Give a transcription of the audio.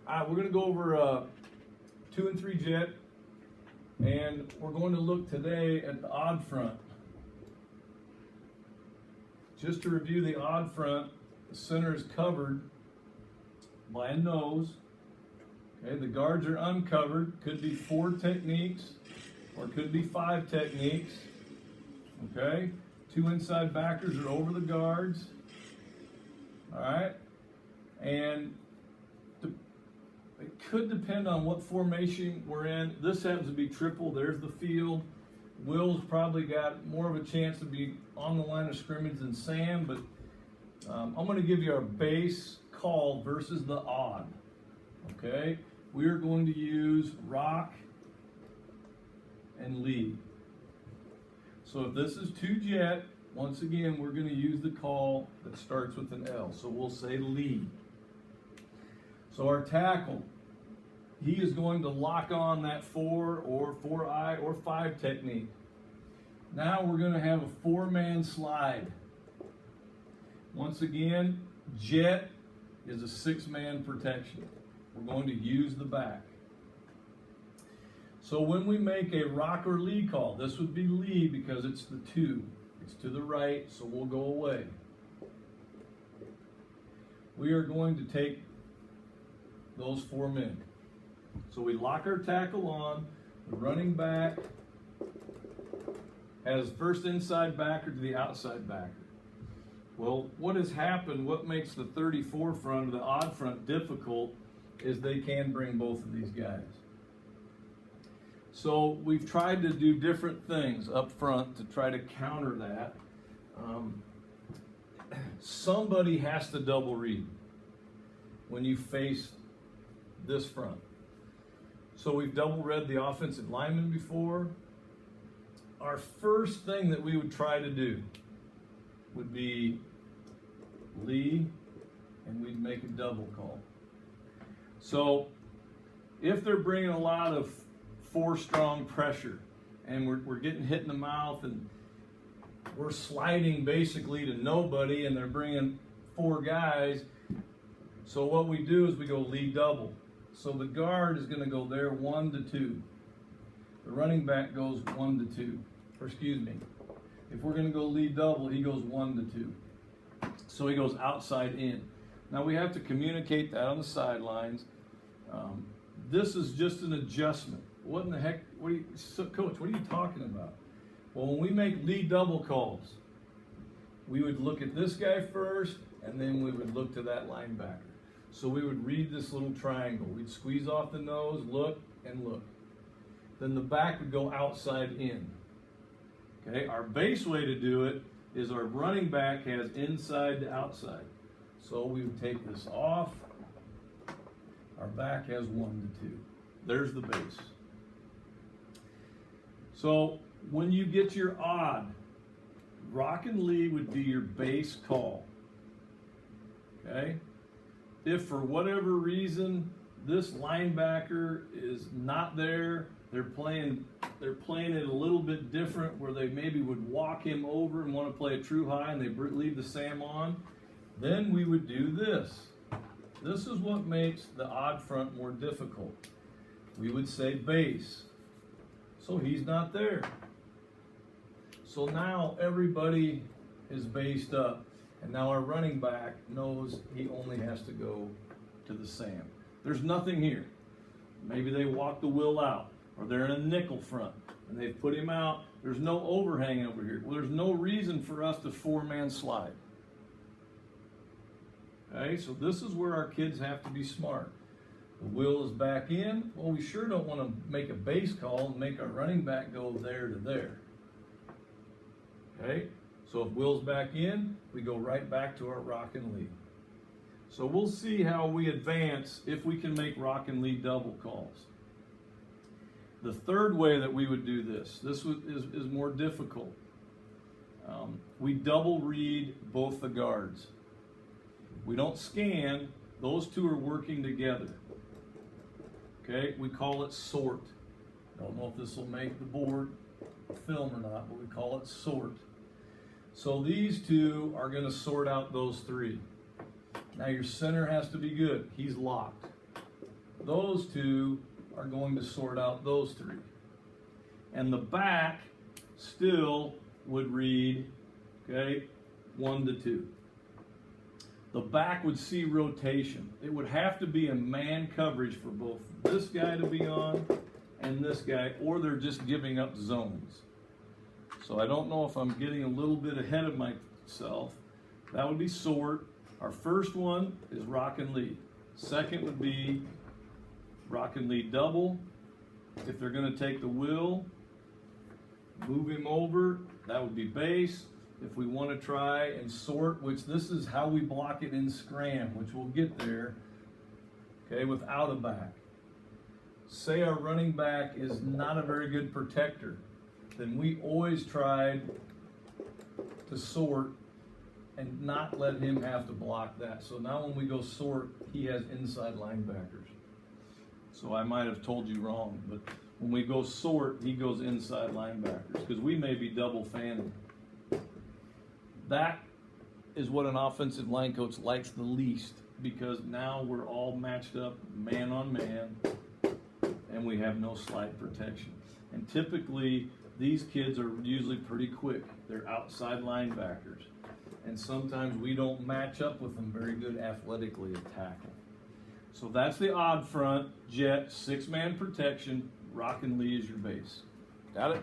We're going to go over 2 and 3 jet, and we're going to look today at the odd front. Just to review the odd front, the center is covered by a nose. Okay, the guards are uncovered. Could be 4 techniques or could be 5 techniques. Okay, 2 inside backers are over the guards. All right, and it could depend on what formation we're in. This happens to be triple. There's the field. Will's probably got more of a chance to be on the line of scrimmage than Sam, but I'm going to give you our base call versus the odd. Okay, we are going to use rock and lead. So if this is 2 jet, once again, we're going to use the call that starts with an L. So we'll say lead. So our tackle, he is going to lock on that 4 or 4-eye or 5 technique. Now we're going to have a 4-man slide. Once again, jet is a 6-man protection. We're going to use the back. So when we make a rock or lead call, this would be lead because it's the 2. It's to the right, so we'll go away. We are going to take those 4 men. So we lock our tackle on, the running back has first inside backer to the outside backer. Well, what has happened, what makes the 34 front or the odd front difficult is they can bring both of these guys. So we've tried to do different things up front to try to counter that. Somebody has to double read when you face this front. So we've double read the offensive lineman before. Our first thing that we would try to do would be lead, and we'd make a double call. So if they're bringing a lot of 4-strong pressure and we're getting hit in the mouth and we're sliding basically to nobody and they're bringing 4 guys, so what we do is we go lead double. So the guard is going to go there 1 to 2. The running back goes 1 to 2. Or excuse me, if we're going to go lead double, he goes 1 to 2. So he goes outside in. Now we have to communicate that on the sidelines. This is just an adjustment. What in the heck, Coach, what are you talking about? Well, when we make lead double calls, we would look at this guy first, and then we would look to that linebacker. So we would read this little triangle. We'd squeeze off the nose, look, and look. Then the back would go outside in. Okay, our base way to do it is our running back has inside to outside. So we would take this off. Our back has 1 to 2. There's the base. So when you get your odd, rock and lead would be your base call. Okay? If for whatever reason this linebacker is not there, they're playing it a little bit different where they maybe would walk him over and want to play a true high and they leave the Sam on, then we would do this. This is what makes the odd front more difficult. We would say base. So he's not there. So now everybody is based up. And now our running back knows he only has to go to the Sam. There's nothing here. Maybe they walk the Will out, or they're in a nickel front, and they've put him out. There's no overhang over here. Well, there's no reason for us to 4-man slide. Okay, so this is where our kids have to be smart. The Will is back in. Well, we sure don't want to make a base call and make our running back go there to there. Okay, so if Will's back in, we go right back to our rock and lead. So we'll see how we advance if we can make rock and lead double calls. The third way that we would do this is more difficult. We double read both the guards. We don't scan. Those 2 are working together. Okay, we call it sort. Don't know if this will make the board film or not, but we call it sort. So these 2 are going to sort out those 3. Now your center has to be good. He's locked. those two are going to sort out those three. And the back still would read, okay, 1 to 2. The back would see rotation. It would have to be a man coverage for both this guy to be on and this guy, or they're just giving up zones. So I don't know if I'm getting a little bit ahead of myself. That would be sort. Our first one is rock and lead. Second would be rock and lead double. If they're going to take the will, move him over, that would be base. If we want to try and sort, which this is how we block it in scram, which we'll get there, okay, without a back. Say our running back is not a very good protector, then we always tried to sort and not let him have to block that. So now when we go sort, he has inside linebackers. So I might have told you wrong, but when we go sort, he goes inside linebackers because we may be double fanning. That is what an offensive line coach likes the least, because now we're all matched up man on man and we have no slide protection. And typically these kids are usually pretty quick. They're outside linebackers. And sometimes we don't match up with them very good athletically at tackle. So that's the odd front, jet, 6-man protection, rock and lee is your base. Got it?